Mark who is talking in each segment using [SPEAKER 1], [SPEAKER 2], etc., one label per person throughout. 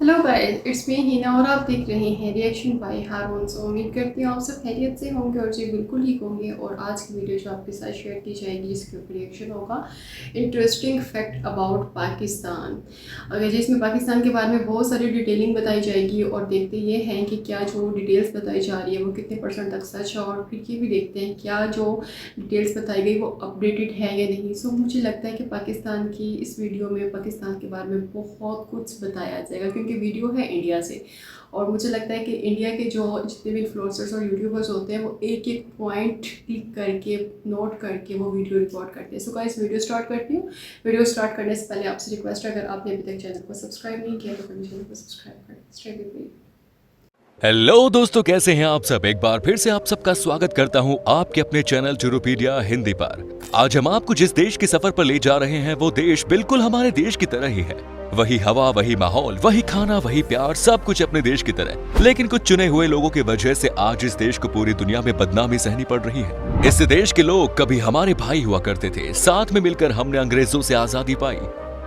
[SPEAKER 1] Hello guys, it's me Hina और आप देख रहे हैं रिएक्शन बाय हारून। सो उम्मीद करती हूँ आप सब खैरियत से होंगे और जी बिल्कुल ठीक होंगे। और आज की वीडियो जो आपके साथ शेयर की जाएगी जिसके ऊपर रिएक्शन होगा इंटरेस्टिंग फैक्ट अबाउट पाकिस्तान। अगर जिसमें पाकिस्तान के बारे में बहुत सारी डिटेलिंग बताई जाएगी और देखते ये हैं कि क्या जो डिटेल्स बताई जा रही है वो कितने % तक सच है, और फिर ये भी देखते हैं क्या जो डिटेल्स बताई गई वो अपडेटेड है या नहीं। सो मुझे लगता है कि पाकिस्तान की इस वीडियो में पाकिस्तान के बारे में बहुत कुछ बताया जाएगा, क्योंकि वीडियो है इंडिया से। और मुझे लगता है कि इंडिया के जो जितने भी इन्फ्लुएंसर्स और यूट्यूबर्स होते हैं वो एक एक पॉइंट क्लिक करके नोट करके वो वीडियो रिकॉर्ड करते हैं। सो गाइस, वीडियो स्टार्ट करती हूँ। वीडियो स्टार्ट करने से पहले आपसे रिक्वेस्ट है, अगर आपने अभी तक चैनल को सब्सक्राइब नहीं किया तो अपने चैनल को सब्सक्राइब करें। Stay with me.
[SPEAKER 2] हेलो दोस्तों, कैसे हैं आप सब। एक बार फिर से आप सबका स्वागत करता हूं आपके अपने चैनल चुरुपीडिया हिंदी पर। आज हम आपको जिस देश के सफर पर ले जा रहे हैं वो देश बिल्कुल हमारे देश की तरह ही है। वही हवा, वही माहौल, वही खाना, वही प्यार, सब कुछ अपने देश की तरह। लेकिन कुछ चुने हुए लोगों की वजह से आज इस देश को पूरी दुनिया में बदनामी सहनी पड़ रही है। इस देश के लोग कभी हमारे भाई हुआ करते थे, साथ में मिलकर हमने अंग्रेजों से आजादी पाई।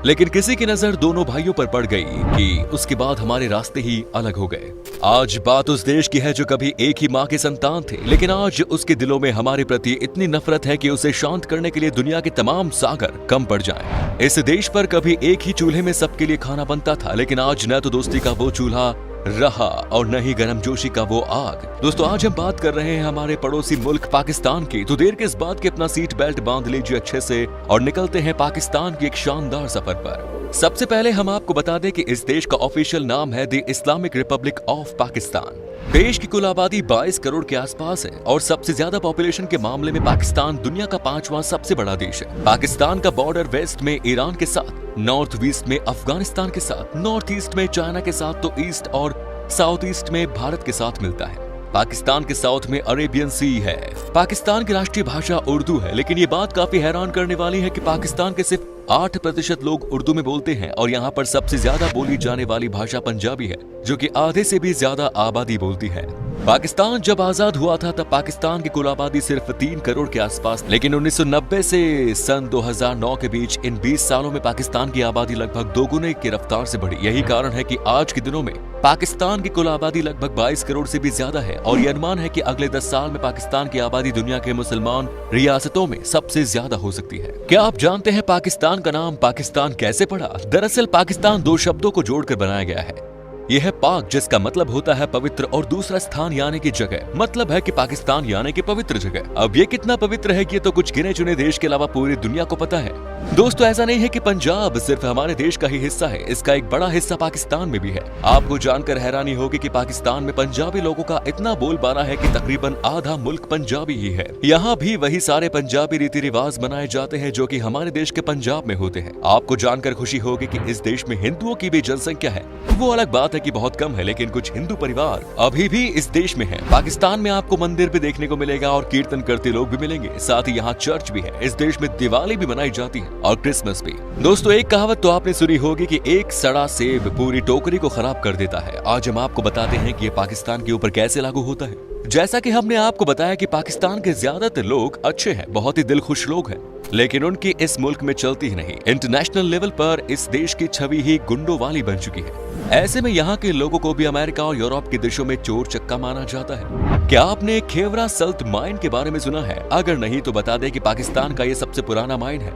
[SPEAKER 2] लेकिन किसी की नजर दोनों भाइयों पर पड़ गई कि उसके बाद हमारे रास्ते ही अलग हो गए। आज बात उस देश की है जो कभी एक ही माँ के संतान थे, लेकिन आज उसके दिलों में हमारे प्रति इतनी नफरत है कि उसे शांत करने के लिए दुनिया के तमाम सागर कम पड़ जाएं। इस देश पर कभी एक ही चूल्हे में सबके लिए खाना बनता था, लेकिन आज न तो दोस्ती का वो चूल्हा रहा और न ही गर्मजोशी का वो आग। दोस्तों, आज हम बात कर रहे हैं हमारे पड़ोसी मुल्क पाकिस्तान की। तो देर किस बात की, अपना सीट बेल्ट बांध लीजिए अच्छे से और निकलते हैं पाकिस्तान की एक शानदार सफर पर। सबसे पहले हम आपको बता दें कि इस देश का ऑफिशियल नाम है the Islamic Republic of Pakistan. देश की कुल आबादी 22 करोड़ के आसपास है और सबसे ज्यादा पॉपुलेशन के मामले में पाकिस्तान दुनिया का 5वां सबसे बड़ा देश है। पाकिस्तान का बॉर्डर वेस्ट में ईरान के साथ, नॉर्थ ईस्ट में अफगानिस्तान के साथ, नॉर्थ ईस्ट में चाइना के साथ, तो ईस्ट और साउथ ईस्ट में भारत के साथ मिलता है। पाकिस्तान के साउथ में अरेबियन सी है। पाकिस्तान की राष्ट्रीय भाषा उर्दू है, लेकिन ये बात काफी हैरान करने वाली है कि पाकिस्तान के सिर्फ 8% लोग उर्दू में बोलते हैं और यहाँ पर सबसे ज्यादा बोली जाने वाली भाषा पंजाबी है, जो कि आधे से भी ज्यादा आबादी बोलती है। पाकिस्तान जब आजाद हुआ था तब पाकिस्तान की कुल आबादी सिर्फ 3 करोड़ के आसपास, लेकिन 1990 से सन 2009 के बीच इन 20 सालों में पाकिस्तान की आबादी लगभग दोगुने की रफ्तार से बढ़ी। यही कारण है कि आज के दिनों में पाकिस्तान की कुल आबादी लगभग 22 करोड़ से भी ज्यादा है और ये अनुमान है कि अगले 10 साल में पाकिस्तान की आबादी दुनिया के मुसलमान रियासतों में सबसे ज्यादा हो सकती है। क्या आप जानते हैं पाकिस्तान का नाम पाकिस्तान कैसे पड़ा? दरअसल पाकिस्तान 2 शब्दों को जोड़कर बनाया गया है। यह है पाक, जिसका मतलब होता है पवित्र, और दूसरा स्थान यानी कि जगह, मतलब है कि पाकिस्तान यानी कि पवित्र जगह। अब ये कितना पवित्र है ये तो कुछ गिने चुने देश के अलावा पूरी दुनिया को पता है। दोस्तों, ऐसा नहीं है कि पंजाब सिर्फ हमारे देश का ही हिस्सा है, इसका एक बड़ा हिस्सा पाकिस्तान में भी है। आपको जानकर हैरानी होगी कि पाकिस्तान में पंजाबी लोगों का इतना बोलबाला है कि तकरीबन आधा मुल्क पंजाबी ही है। यहाँ भी वही सारे पंजाबी रीति रिवाज मनाए जाते हैं जो कि हमारे देश के पंजाब में होते हैं। आपको जानकर खुशी होगी कि इस देश में हिंदुओं की भी जनसंख्या है। वो अलग बात है कि बहुत कम है, लेकिन कुछ हिंदू परिवार अभी भी इस देश में हैं। पाकिस्तान में आपको मंदिर भी देखने को मिलेगा और कीर्तन करते लोग भी मिलेंगे, साथ ही यहाँ चर्च भी है। इस देश में दिवाली भी मनाई जाती है और क्रिसमस भी। दोस्तों, एक कहावत तो आपने सुनी होगी कि एक सड़ा सेब पूरी टोकरी को खराब कर देता है। आज हम आपको बताते हैं कि ये पाकिस्तान के ऊपर कैसे लागू होता है। जैसा कि हमने आपको बताया कि पाकिस्तान के ज्यादातर लोग अच्छे हैं, बहुत ही दिलखुश लोग हैं, लेकिन उनकी इस मुल्क में चलती ही नहीं। इंटरनेशनल लेवल पर इस देश की छवि ही गुंडों वाली बन चुकी है। ऐसे में यहाँ के लोगों को भी अमेरिका और यूरोप के देशों में चोर चक्का माना जाता है। क्या आपने खेवरा सल्ट माइन के बारे में सुना है? अगर नहीं तो बता दें कि पाकिस्तान का ये सबसे पुराना माइन है।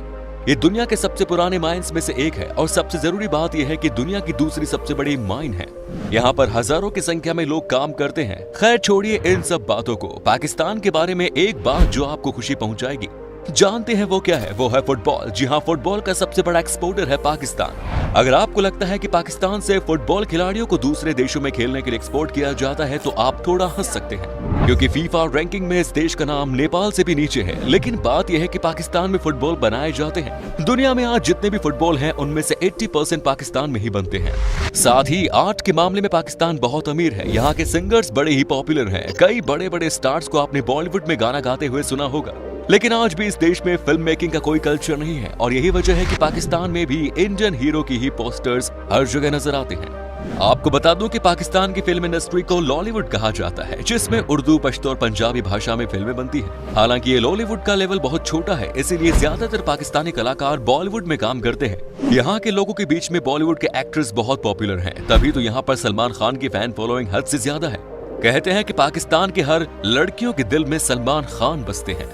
[SPEAKER 2] ये दुनिया के सबसे पुराने माइंस में से एक है और सबसे जरूरी बात यह है कि दुनिया की दूसरी सबसे बड़ी माइन है। यहाँ पर हजारों की संख्या में लोग काम करते हैं। खैर, छोड़िए इन सब बातों को। पाकिस्तान के बारे में एक बात जो आपको खुशी पहुंचाएगी, जानते हैं वो क्या है? वो है फुटबॉल। जी हाँ, फुटबॉल का सबसे बड़ा एक्सपोर्टर है पाकिस्तान। अगर आपको लगता है कि पाकिस्तान से फुटबॉल खिलाड़ियों को दूसरे देशों में खेलने के लिए एक्सपोर्ट किया जाता है तो आप थोड़ा हंस सकते हैं, क्योंकि फीफा रैंकिंग में इस देश का नाम नेपाल से भी नीचे है। लेकिन बात यह है कि पाकिस्तान में फुटबॉल बनाए जाते हैं। दुनिया में आज जितने भी फुटबॉल हैं उनमें से 80% पाकिस्तान में ही बनते हैं। साथ ही आर्ट के मामले में पाकिस्तान बहुत अमीर है। यहाँ के सिंगर्स बड़े ही पॉपुलर हैं। कई बड़े बड़े स्टार्स को आपने बॉलीवुड में गाना गाते हुए सुना होगा। लेकिन आज भी इस देश में फिल्म मेकिंग का कोई कल्चर नहीं है और यही वजह है कि पाकिस्तान में भी इंडियन हीरो की ही पोस्टर्स हर जगह नजर आते हैं। आपको बता दूं कि पाकिस्तान की फिल्म इंडस्ट्री को लॉलीवुड कहा जाता है, जिसमें उर्दू, पश्तो और पंजाबी भाषा में फिल्में बनती हैं। हालांकि ये लॉलीवुड का लेवल बहुत छोटा है, इसीलिए ज्यादातर पाकिस्तानी कलाकार बॉलीवुड में काम करते हैं। यहाँ के लोगों के बीच में बॉलीवुड के एक्ट्रेस बहुत पॉपुलर हैं, तभी तो यहाँ पर सलमान खान की फैन फॉलोइंग हद से ज्यादा है। कहते हैं कि पाकिस्तान के हर लड़कियों के दिल में सलमान खान बसते हैं।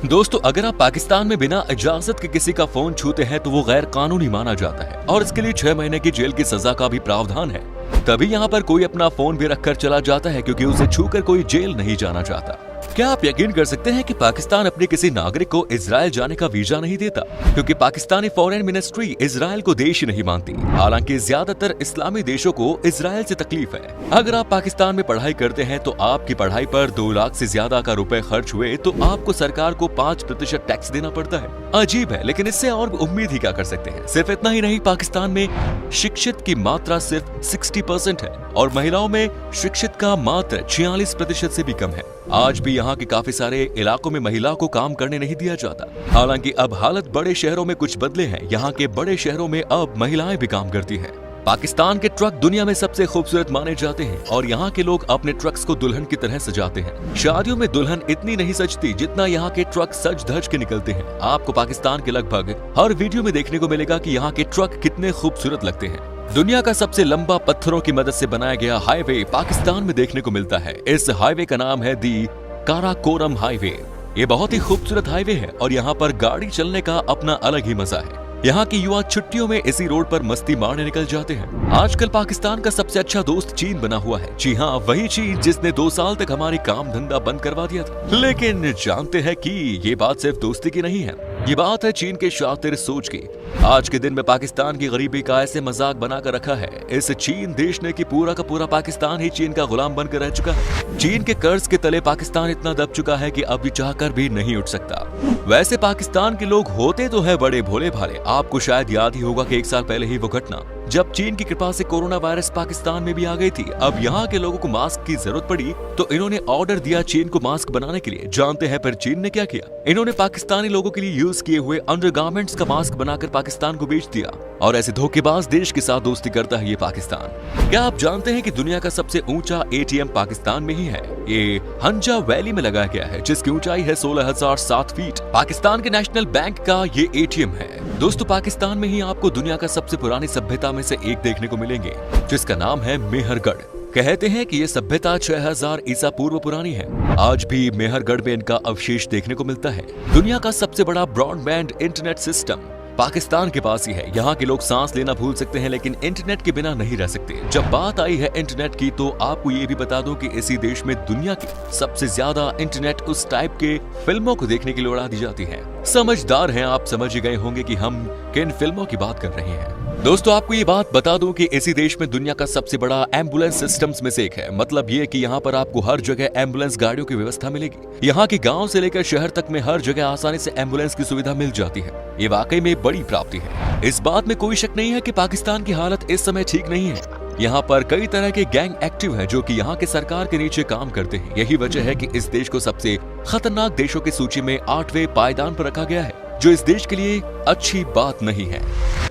[SPEAKER 2] दोस्तों, अगर आप पाकिस्तान में बिना इजाजत के किसी का फोन छूते हैं तो वो गैर कानूनी माना जाता है और इसके लिए 6 महीने की जेल की सजा का भी प्रावधान है। तभी यहाँ पर कोई अपना फोन भी रखकर चला जाता है, क्योंकि उसे छूकर कोई जेल नहीं जाना चाहता। क्या आप यकीन कर सकते हैं कि पाकिस्तान अपने किसी नागरिक को इजराइल जाने का वीजा नहीं देता, क्योंकि पाकिस्तानी फॉरेन मिनिस्ट्री इजराइल को देश ही नहीं मानती। हालांकि ज्यादातर इस्लामी देशों को इजराइल से तकलीफ है। अगर आप पाकिस्तान में पढ़ाई करते हैं तो आपकी पढ़ाई पर 2 लाख से ज्यादा का रुपए खर्च हुए तो आपको सरकार को 5% टैक्स देना पड़ता है। अजीब है, लेकिन इससे और उम्मीद ही क्या कर सकते हैं। सिर्फ इतना ही नहीं, पाकिस्तान में शिक्षित की मात्रा सिर्फ 60% है और महिलाओं में शिक्षित का मात्र 46% से भी कम है। आज भी यहाँ के काफी सारे इलाकों में महिला को काम करने नहीं दिया जाता। हालांकि अब हालत बड़े शहरों में कुछ बदले हैं। यहाँ के बड़े शहरों में अब महिलाएं भी काम करती हैं। पाकिस्तान के ट्रक दुनिया में सबसे खूबसूरत माने जाते हैं और यहाँ के लोग अपने ट्रक्स को दुल्हन की तरह सजाते हैं। शादियों में दुल्हन इतनी नहीं सजती जितना यहाँ के ट्रक सज धज के निकलते हैं। आपको पाकिस्तान के लगभग हर वीडियो में देखने को मिलेगा कि यहाँ के ट्रक कितने खूबसूरत लगते हैं। दुनिया का सबसे लंबा पत्थरों की मदद से बनाया गया हाईवे पाकिस्तान में देखने को मिलता है। इस हाईवे का नाम है दी काराकोरम हाईवे। ये बहुत ही खूबसूरत हाईवे है और यहाँ पर गाड़ी चलने का अपना अलग ही मजा है। यहाँ के युवा छुट्टियों में इसी रोड पर मस्ती मारने निकल जाते हैं। आजकल पाकिस्तान का सबसे अच्छा दोस्त चीन बना हुआ है। जी हाँ, वही चीन जिसने 2 साल तक हमारी काम धंधा बंद करवा दिया था। लेकिन जानते हैं कि ये बात सिर्फ दोस्ती की नहीं है, ये बात है चीन के शातिर सोच की। आज के दिन में पाकिस्तान की गरीबी का ऐसे मजाक बनाकर रखा है इस चीन देश ने कि पूरा का पूरा पाकिस्तान ही चीन का गुलाम बनकर रह चुका है। चीन के कर्ज के तले पाकिस्तान इतना दब चुका है कि अब चाहकर भी नहीं उठ सकता। वैसे पाकिस्तान के लोग होते तो है बड़े भोले भाले। आपको शायद याद ही होगा कि 1 साल पहले ही वो घटना जब चीन की कृपा से कोरोना वायरस पाकिस्तान में भी आ गई थी। अब यहाँ के लोगों को मास्क की जरूरत पड़ी तो इन्होंने ऑर्डर दिया चीन को मास्क बनाने के लिए। जानते हैं फिर चीन ने क्या किया? इन्होंने पाकिस्तानी लोगों के लिए यूज किए हुए अंडरगारमेंट्स का मास्क बनाकर पाकिस्तान को बेच दिया। और ऐसे धोखेबाज देश के साथ दोस्ती करता है ये पाकिस्तान। क्या आप जानते हैं कि दुनिया का सबसे ऊंचा एटीएम पाकिस्तान में ही है? ये हंजा वैली में लगाया गया है, जिसकी ऊंचाई है 16,007 फीट। पाकिस्तान के नेशनल बैंक का ये एटीएम है। दोस्तों, पाकिस्तान में ही आपको दुनिया का सबसे पुरानी सभ्यता में से एक देखने को मिलेंगे, जिसका नाम है मेहरगढ़। कहते हैं कि ये सभ्यता 6000 ईसा पूर्व पुरानी है। आज भी मेहरगढ़ में इनका अवशेष देखने को मिलता है। दुनिया का सबसे बड़ा ब्रॉडबैंड इंटरनेट सिस्टम पाकिस्तान के पास ही है। यहाँ के लोग सांस लेना भूल सकते हैं लेकिन इंटरनेट के बिना नहीं रह सकते। जब बात आई है इंटरनेट की तो आपको ये भी बता दूं कि इसी देश में दुनिया की सबसे ज्यादा इंटरनेट उस टाइप के फिल्मों को देखने के लिए उड़ा दी जाती है। समझदार हैं आप, समझ गए होंगे कि हम किन फिल्मों की बात कर रहे हैं। दोस्तों, आपको ये बात बता दूं कि इसी देश में दुनिया का सबसे बड़ा एम्बुलेंस सिस्टम्स में से एक है। मतलब ये कि यहाँ पर आपको हर जगह एम्बुलेंस गाड़ियों की व्यवस्था मिलेगी। यहाँ के गांव से लेकर शहर तक में हर जगह आसानी से एम्बुलेंस की सुविधा मिल जाती है। ये वाकई में बड़ी प्राप्ति है। इस बात में कोई शक नहीं है कि पाकिस्तान की हालत इस समय ठीक नहीं है। यहाँ पर कई तरह के गैंग एक्टिव हैं जो कि यहाँ के सरकार के नीचे काम करते हैं। यही वजह है कि इस देश को सबसे खतरनाक देशों की सूची में 8वें पायदान पर रखा गया है, जो इस देश के लिए अच्छी बात नहीं है।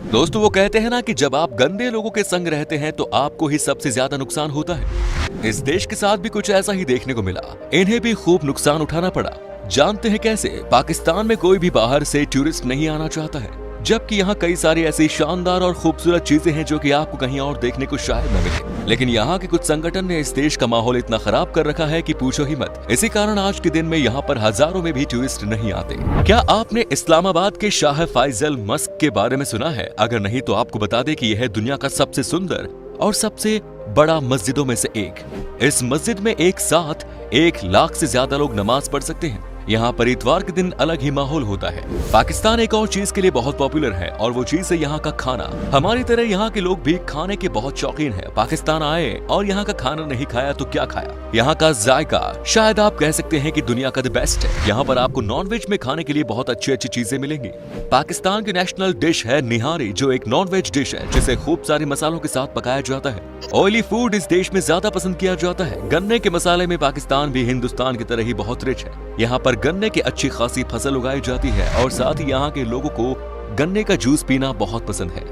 [SPEAKER 2] दोस्तों, वो कहते हैं ना कि जब आप गंदे लोगों के संग रहते हैं तो आपको ही सबसे ज्यादा नुकसान होता है। इस देश के साथ भी कुछ ऐसा ही देखने को मिला। इन्हें भी खूब नुकसान उठाना पड़ा। जानते हैं कैसे? पाकिस्तान में कोई भी बाहर से टूरिस्ट नहीं आना चाहता है, जबकि यहाँ कई सारी ऐसी शानदार और खूबसूरत चीजें हैं जो कि आपको कहीं और देखने को शायद न मिले। लेकिन यहाँ के कुछ संगठन ने इस देश का माहौल इतना खराब कर रखा है कि पूछो ही मत। इसी कारण आज के दिन में यहाँ पर हजारों में भी टूरिस्ट नहीं आते। क्या आपने इस्लामाबाद के शाह फैसल मस्क के बारे में सुना है? अगर नहीं तो आपको बता दें कि यह दुनिया का सबसे सुंदर और सबसे बड़ा मस्जिदों में से एक। इस मस्जिद में एक साथ 1 लाख से ज्यादा लोग नमाज पढ़ सकते हैं। यहाँ पर इतवार के दिन अलग ही माहौल होता है। पाकिस्तान एक और चीज के लिए बहुत पॉपुलर है और वो चीज है यहाँ का खाना। हमारी तरह यहाँ के लोग भी खाने के बहुत शौकीन हैं। पाकिस्तान आए और यहाँ का खाना नहीं खाया तो क्या खाया? यहाँ का जायका शायद आप कह सकते हैं कि दुनिया का द बेस्ट है। यहाँ पर आपको नॉनवेज में खाने के लिए बहुत अच्छी अच्छी चीजें मिलेंगी। पाकिस्तान की नेशनल डिश है निहारी, जो एक नॉनवेज डिश है जिसे खूब सारे मसालों के साथ पकाया जाता है। ऑयली फूड इस देश में ज्यादा पसंद किया जाता है। गन्ने के मसाले में पाकिस्तान भी हिंदुस्तान की तरह ही बहुत रिच है। यहाँ पर गन्ने की अच्छी खासी फसल उगाई जाती है और साथ ही यहाँ के लोगों को गन्ने का जूस पीना बहुत पसंद है।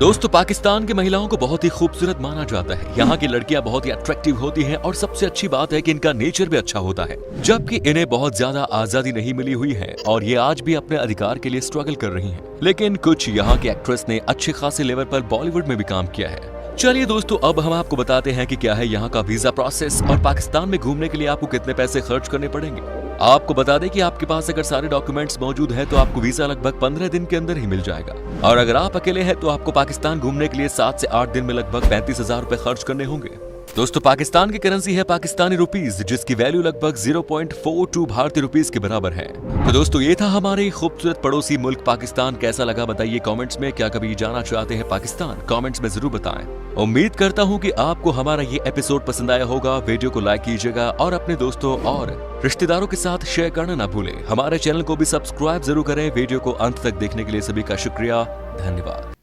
[SPEAKER 2] दोस्तों पाकिस्तान की महिलाओं को बहुत ही खूबसूरत माना जाता है। यहाँ की लड़कियां बहुत ही अट्रैक्टिव होती हैं और सबसे अच्छी बात है कि इनका नेचर भी अच्छा होता है, जबकि इन्हें बहुत ज्यादा आजादी नहीं मिली हुई है और ये आज भी अपने अधिकार के लिए स्ट्रगल कर रही हैं। लेकिन कुछ यहाँ की एक्ट्रेस ने अच्छे खासे लेवल पर बॉलीवुड में भी काम किया है। चलिए दोस्तों, अब हम आपको बताते हैं कि क्या है यहाँ का वीजा प्रोसेस और पाकिस्तान में घूमने के लिए आपको कितने पैसे खर्च करने पड़ेंगे। आपको बता दें कि आपके पास अगर सारे डॉक्यूमेंट्स मौजूद हैं तो आपको वीजा लगभग 15 दिन के अंदर ही मिल जाएगा, और अगर आप अकेले हैं तो आपको पाकिस्तान घूमने के लिए 7 से 8 दिन में लगभग 35,000 रुपए खर्च करने होंगे। दोस्तों पाकिस्तान की करेंसी है पाकिस्तानी रुपीस, जिसकी वैल्यू लगभग 0.42 भारतीय रुपीस के बराबर है। तो दोस्तों ये था हमारे खूबसूरत पड़ोसी मुल्क पाकिस्तान। कैसा लगा बताइए कमेंट्स में। क्या कभी जाना चाहते हैं पाकिस्तान? कमेंट्स में जरूर बताएं। उम्मीद करता हूँ कि आपको हमारा ये एपिसोड पसंद आया होगा। वीडियो को लाइक कीजिएगा और अपने दोस्तों और रिश्तेदारों के साथ शेयर करना ना भूलें। हमारे चैनल को भी सब्सक्राइब जरूर करें। वीडियो को अंत तक देखने के लिए सभी का शुक्रिया, धन्यवाद।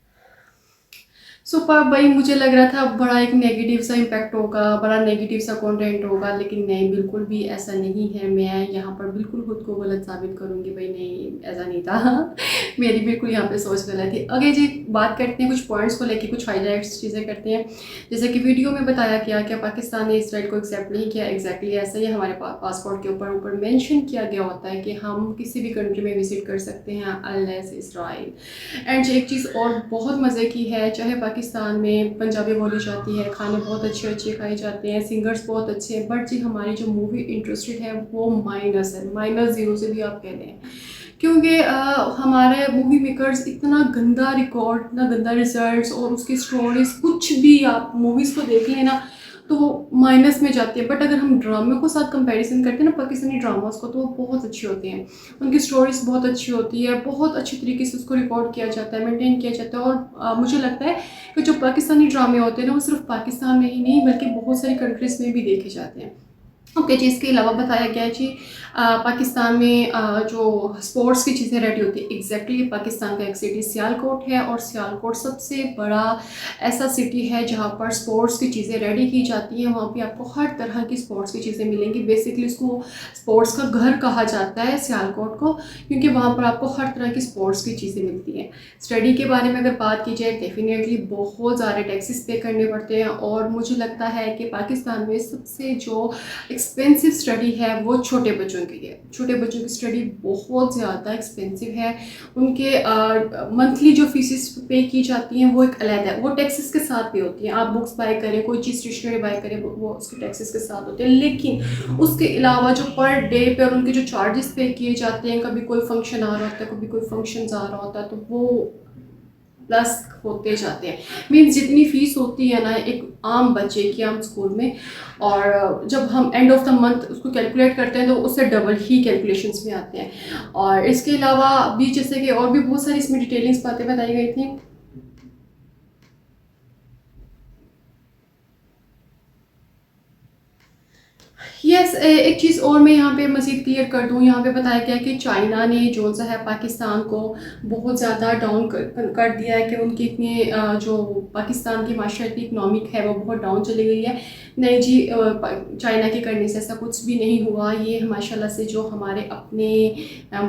[SPEAKER 1] सुपर भाई, मुझे लग रहा था बड़ा एक नेगेटिव सा इम्पैक्ट होगा, बड़ा नेगेटिव सा कंटेंट होगा, लेकिन नहीं, बिल्कुल भी ऐसा नहीं है। मैं यहाँ पर बिल्कुल खुद को गलत साबित करूँगी भाई, नहीं ऐसा नहीं था। मेरी बिल्कुल यहाँ पे सोच गलत थी। अगर जी बात करते हैं कुछ पॉइंट्स को लेके, कुछ हाईलाइट्स चीज़ें करते हैं। जैसे कि वीडियो में बताया गया कि पाकिस्तान ने इसराइल को एक्सेप्ट नहीं किया, एग्जैक्टली ऐसा ही हमारे पासपोर्ट के ऊपर मेंशन किया गया होता है कि हम किसी भी कंट्री में विजिट कर सकते हैं अनलेस इसराइल। एंड एक चीज़ और बहुत मज़े की है, चाहे पाकिस्तान में पंजाबी बोली जाती है, खाने बहुत अच्छे अच्छे खाए जाते हैं, सिंगर्स बहुत अच्छे हैं, बट जी हमारी जो मूवी इंडस्ट्री है वो माइनस है, -0 से भी आप कह लें। क्योंकि हमारे मूवी मेकर्स इतना गंदा रिकॉर्ड, इतना गंदा रिजल्ट्स और उसकी स्टोरीज, कुछ भी आप मूवीज़ को देख लेना तो वो माइनस में जाती है। बट अगर हम ड्रामे को साथ कंपैरिजन करते हैं ना पाकिस्तानी ड्रामास को, तो वो बहुत अच्छी होती हैं। उनकी स्टोरीज बहुत अच्छी होती है, बहुत अच्छी तरीके से उसको रिकॉर्ड किया जाता है, मेंटेन किया जाता है। और मुझे लगता है कि जो पाकिस्तानी ड्रामे होते हैं ना, वो सिर्फ पाकिस्तान में ही नहीं बल्कि बहुत सारी कंट्रीज़ में भी देखे जाते हैं। ओके जी, इसके अलावा बताया गया है जी पाकिस्तान में जो स्पोर्ट्स की चीज़ें रेडी होती है, एग्जैक्टली पाकिस्तान का एक सिटी सियालकोट है, और सियालकोट सबसे बड़ा ऐसा सिटी है जहाँ पर स्पोर्ट्स की चीज़ें रेडी की जाती हैं। वहाँ पे आपको हर तरह की स्पोर्ट्स की चीज़ें मिलेंगी। बेसिकली इसको स्पोर्ट्स का घर कहा जाता है सियालकोट को, क्योंकि वहाँ पर आपको हर तरह की स्पोर्ट्स की चीज़ें मिलती हैं। स्टडी के बारे में अगर बात की जाए, डेफिनेटली बहुत सारे टैक्सेस पे करने पड़ते हैं, और मुझे लगता है कि पाकिस्तान में सबसे जो एक्सपेंसिव स्टडी है वो छोटे बच्चों के लिए। छोटे बच्चों की स्टडी बहुत ज़्यादा एक्सपेंसिव है। उनके मंथली जो फीसेस पे की जाती हैं वो एक अलग है, वो टैक्सेस के साथ पे होती हैं। आप बुक्स बाय करें, कोई चीज़ स्टेशनरी बाय करें, वो उसके टैक्सेस के साथ होते हैं। लेकिन उसके अलावा जो पर डे पे और उनके जो चार्जेस पे किए जाते हैं, कभी कोई फंक्शन आ रहा होता है, कभी कोई फंक्शन आ रहा होता है, तो वो प्लस होते जाते हैं। मीन्स जितनी फ़ीस होती है ना एक आम बच्चे की आम स्कूल में, और जब हम एंड ऑफ द मंथ उसको कैलकुलेट करते हैं तो उससे डबल ही कैलकुलेशंस में आते हैं। और इसके अलावा भी जैसे कि और भी बहुत सारी इसमें डिटेलिंग्स बातें बताई गई थी। यस, एक चीज़ और मैं यहाँ पे मज़ीद क्लियर कर दूँ। यहाँ पे बताया गया कि चाइना ने जो सा है पाकिस्तान को बहुत ज़्यादा डाउन कर दिया है, कि उनकी इतनी जो पाकिस्तान की माशरती इकनॉमिक है वो बहुत डाउन चली गई है। नहीं जी, चाइना के करने से ऐसा कुछ भी नहीं हुआ। ये माशाल्लाह से जो हमारे अपने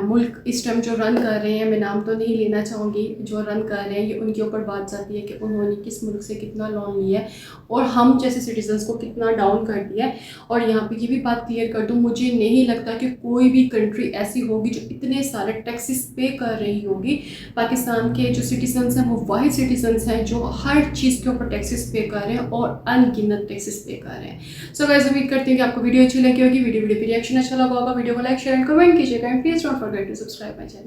[SPEAKER 1] मुल्क इस टाइम जो रन कर रहे हैं, मैं नाम तो नहीं लेना चाहूँगी, जो रन कर रहे हैं, ये उनके ऊपर बात जाती है कि उन्होंने किस मुल्क से कितना लोन लिया है और हम जैसे सिटीजन्स को कितना डाउन कर दिया है। और यहाँ पे ये भी बात क्लियर कर दूँ, मुझे नहीं लगता कि कोई भी कंट्री ऐसी होगी जो इतने सारे टैक्सेस पे कर रही होगी। पाकिस्तान के जो सिटीजन्स हैं वो वाहिद सिटीजन्स हैं जो हर चीज़ के ऊपर टैक्सेस पे कर रहे हैं और अनगिनत टैक्सेस पे कर रहे हैं। सो गाइस, उम्मीद करती हूँ कि आपको वीडियो अच्छी लगी होगी। वीडियो पे रिएक्शन अच्छा लगा होगा। वीडियो को लाइक, शेयर एंड कमेंट कीजिएगा, and please don't forget to subscribe my channel.